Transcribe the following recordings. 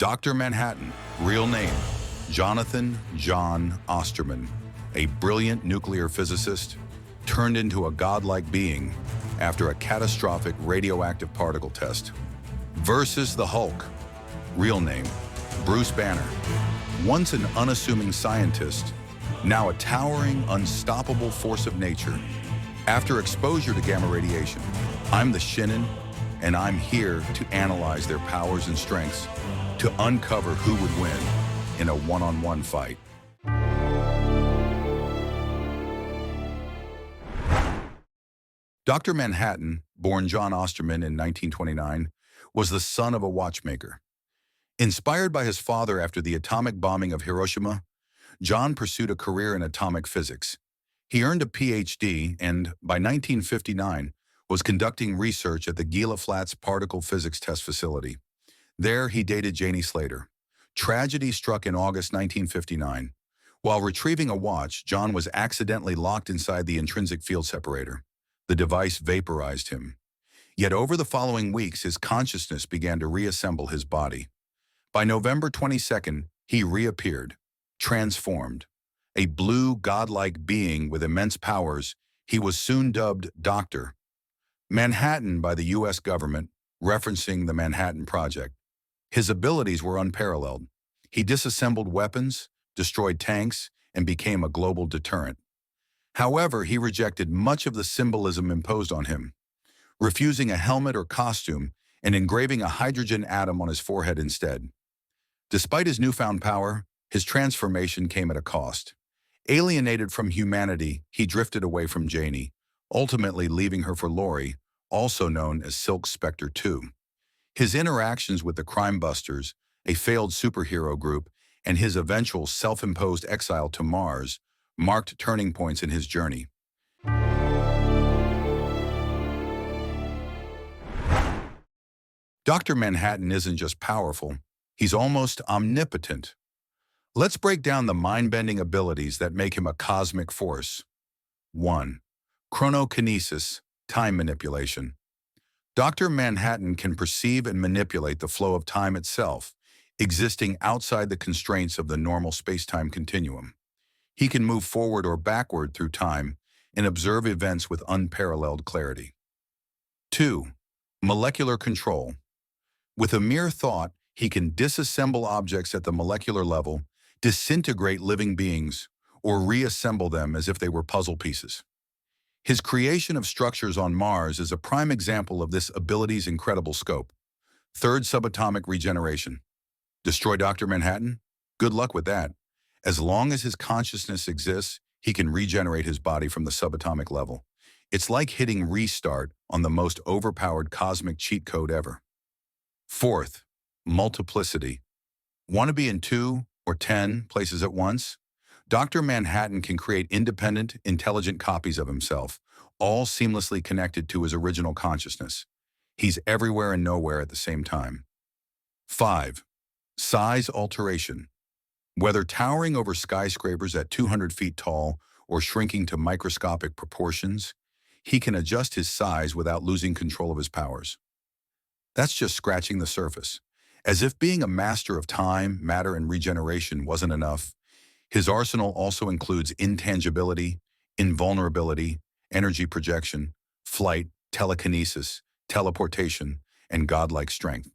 Dr. Manhattan, real name, Jonathan John Osterman, a brilliant nuclear physicist, turned into a godlike being after a catastrophic radioactive particle test. Versus the Hulk, real name, Bruce Banner, once an unassuming scientist, now a towering, unstoppable force of nature. After exposure to gamma radiation, I'm the Shinnin, and I'm here to analyze their powers and strengths to uncover who would win in a one-on-one fight. Dr. Manhattan, born John Osterman in 1929, was the son of a watchmaker. Inspired by his father after the atomic bombing of Hiroshima, John pursued a career in atomic physics. He earned a PhD and, by 1959, was conducting research at the Gila Flats Particle Physics Test Facility. There, he dated Janie Slater. Tragedy struck in August 1959. While retrieving a watch, John was accidentally locked inside the intrinsic field separator. The device vaporized him. Yet over the following weeks, his consciousness began to reassemble his body. By November 22nd, he reappeared, transformed. A blue, godlike being with immense powers, he was soon dubbed Dr. Manhattan by the U.S. government, referencing the Manhattan Project. His abilities were unparalleled. He disassembled weapons, destroyed tanks, and became a global deterrent. However, he rejected much of the symbolism imposed on him, refusing a helmet or costume and engraving a hydrogen atom on his forehead instead. Despite his newfound power, his transformation came at a cost. Alienated from humanity, he drifted away from Janie, ultimately leaving her for Lori, also known as Silk Spectre 2. His interactions with the Crime Busters, a failed superhero group, and his eventual self-imposed exile to Mars marked turning points in his journey. Dr. Manhattan isn't just powerful, he's almost omnipotent. Let's break down the mind-bending abilities that make him a cosmic force. 1. Chronokinesis, time manipulation. Dr. Manhattan can perceive and manipulate the flow of time itself, existing outside the constraints of the normal space-time continuum. He can move forward or backward through time and observe events with unparalleled clarity. 2. Molecular control. With a mere thought, he can disassemble objects at the molecular level, disintegrate living beings, or reassemble them as if they were puzzle pieces. His creation of structures on Mars is a prime example of this ability's incredible scope. 3rd, subatomic regeneration. Destroy Dr. Manhattan? Good luck with that. As long as his consciousness exists, he can regenerate his body from the subatomic level. It's like hitting restart on the most overpowered cosmic cheat code ever. 4th, multiplicity. Want to be in 2 or 10 places at once? Dr. Manhattan can create independent, intelligent copies of himself, all seamlessly connected to his original consciousness. He's everywhere and nowhere at the same time. 5. Size alteration. Whether towering over skyscrapers at 200 feet tall or shrinking to microscopic proportions, he can adjust his size without losing control of his powers. That's just scratching the surface. As if being a master of time, matter, and regeneration wasn't enough, his arsenal also includes intangibility, invulnerability, energy projection, flight, telekinesis, teleportation, and godlike strength.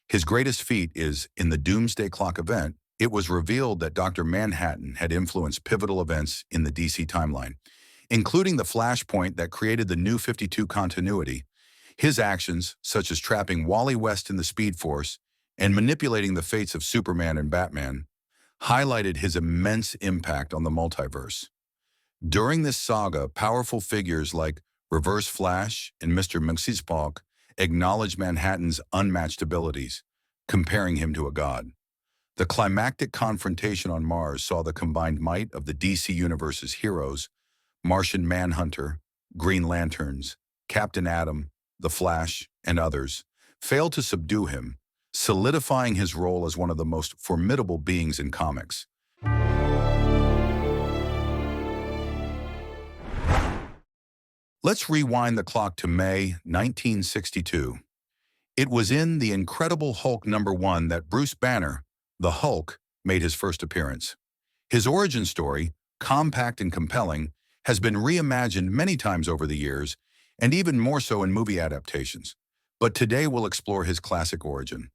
His greatest feat is, in the Doomsday Clock event, it was revealed that Dr. Manhattan had influenced pivotal events in the DC timeline, including the flashpoint that created the New 52 continuity. His actions, such as trapping Wally West in the Speed Force and manipulating the fates of Superman and Batman, highlighted his immense impact on the multiverse. During this saga, powerful figures like Reverse Flash and Mr. Mxyzptlk acknowledged Manhattan's unmatched abilities, comparing him to a god. The climactic confrontation on Mars saw the combined might of the DC Universe's heroes, Martian Manhunter, Green Lanterns, Captain Atom, The Flash, and others, fail to subdue him, solidifying his role as one of the most formidable beings in comics. Let's rewind the clock to May 1962. It was in The Incredible Hulk #1 that Bruce Banner, the Hulk, made his first appearance. His origin story, compact and compelling, has been reimagined many times over the years, and even more so in movie adaptations. But today we'll explore his classic origin.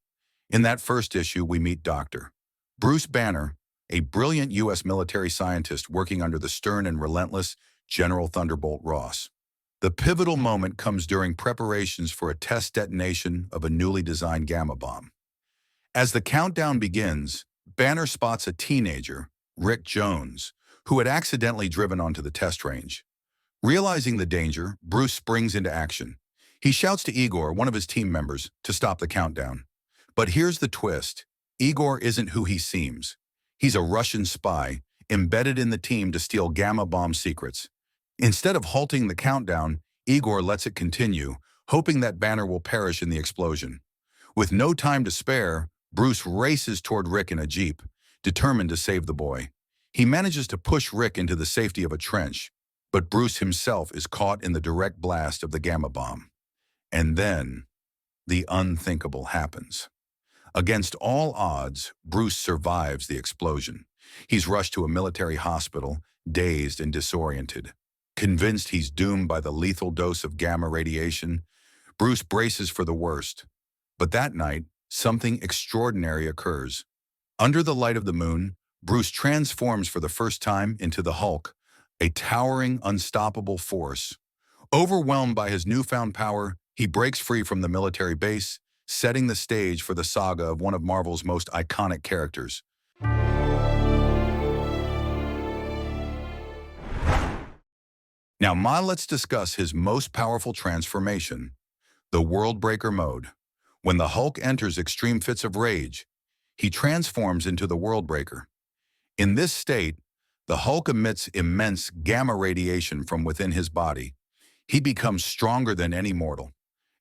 In that first issue, we meet Dr. Bruce Banner, a brilliant U.S. military scientist working under the stern and relentless General Thunderbolt Ross. The pivotal moment comes during preparations for a test detonation of a newly designed gamma bomb. As the countdown begins, Banner spots a teenager, Rick Jones, who had accidentally driven onto the test range. Realizing the danger, Bruce springs into action. He shouts to Igor, one of his team members, to stop the countdown. But here's the twist. Igor isn't who he seems. He's a Russian spy, embedded in the team to steal gamma bomb secrets. Instead of halting the countdown, Igor lets it continue, hoping that Banner will perish in the explosion. With no time to spare, Bruce races toward Rick in a jeep, determined to save the boy. He manages to push Rick into the safety of a trench, but Bruce himself is caught in the direct blast of the gamma bomb. And then, the unthinkable happens. Against all odds, Bruce survives the explosion. He's rushed to a military hospital, dazed and disoriented. Convinced he's doomed by the lethal dose of gamma radiation, Bruce braces for the worst. But that night, something extraordinary occurs. Under the light of the moon, Bruce transforms for the first time into the Hulk, a towering, unstoppable force. Overwhelmed by his newfound power, he breaks free from the military base, setting the stage for the saga of one of Marvel's most iconic characters. Now, let's discuss his most powerful transformation, the Worldbreaker mode. When the Hulk enters extreme fits of rage, he transforms into the Worldbreaker. In this state, the Hulk emits immense gamma radiation from within his body. He becomes stronger than any mortal,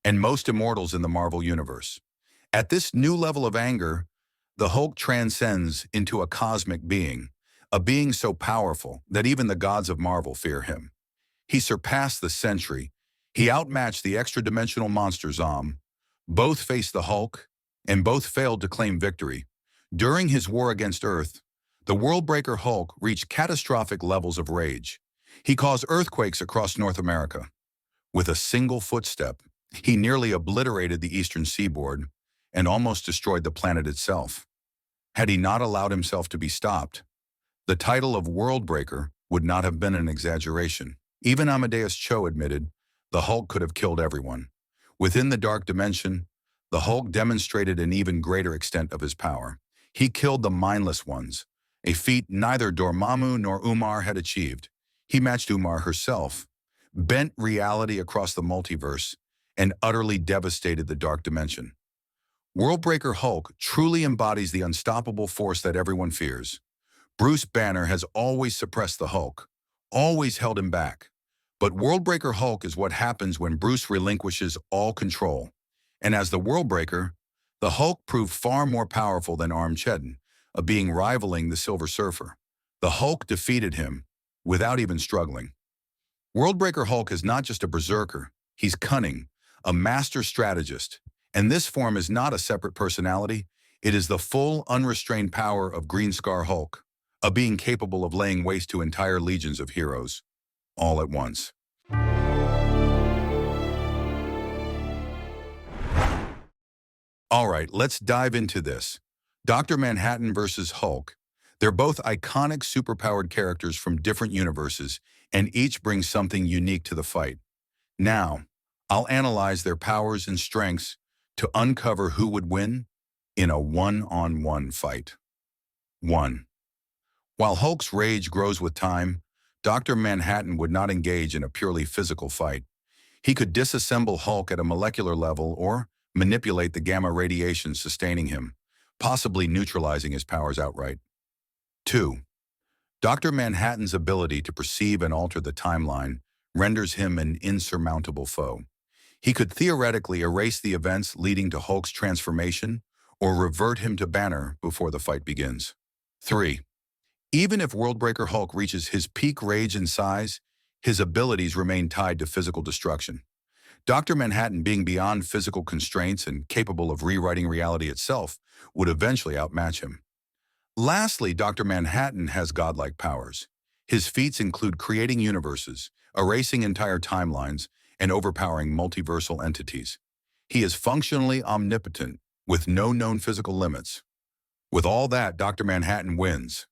and most immortals in the Marvel Universe. At this new level of anger, the Hulk transcends into a cosmic being, a being so powerful that even the gods of Marvel fear him. He surpassed the Sentry. He outmatched the extra-dimensional monster Zom. Both faced the Hulk, and both failed to claim victory. During his war against Earth, the Worldbreaker Hulk reached catastrophic levels of rage. He caused earthquakes across North America. With a single footstep, he nearly obliterated the eastern seaboard and almost destroyed the planet itself. Had he not allowed himself to be stopped, the title of Worldbreaker would not have been an exaggeration. Even Amadeus Cho admitted the Hulk could have killed everyone. Within the dark dimension, the Hulk demonstrated an even greater extent of his power. He killed the mindless ones, a feat neither Dormammu nor Umar had achieved. He matched Umar herself, bent reality across the multiverse, and utterly devastated the dark dimension. Worldbreaker Hulk truly embodies the unstoppable force that everyone fears. Bruce Banner has always suppressed the Hulk, always held him back. But Worldbreaker Hulk is what happens when Bruce relinquishes all control. And as the Worldbreaker, the Hulk proved far more powerful than Armageddon, a being rivaling the Silver Surfer. The Hulk defeated him without even struggling. Worldbreaker Hulk is not just a berserker, he's cunning, a master strategist. And this form is not a separate personality, it is the full, unrestrained power of Green Scar Hulk, a being capable of laying waste to entire legions of heroes, all at once. All right, let's dive into this. Dr. Manhattan versus Hulk. They're both iconic superpowered characters from different universes, and each brings something unique to the fight. Now, I'll analyze their powers and strengths to uncover who would win in a one-on-one fight. 1. While Hulk's rage grows with time, Dr. Manhattan would not engage in a purely physical fight. He could disassemble Hulk at a molecular level or manipulate the gamma radiation sustaining him, possibly neutralizing his powers outright. 2. Dr. Manhattan's ability to perceive and alter the timeline renders him an insurmountable foe. He could theoretically erase the events leading to Hulk's transformation or revert him to Banner before the fight begins. 3. Even if Worldbreaker Hulk reaches his peak rage and size, his abilities remain tied to physical destruction. Dr. Manhattan, being beyond physical constraints and capable of rewriting reality itself, would eventually outmatch him. Lastly, Dr. Manhattan has godlike powers. His feats include creating universes, erasing entire timelines, and overpowering multiversal entities. He is functionally omnipotent, with no known physical limits. With all that, Dr. Manhattan wins.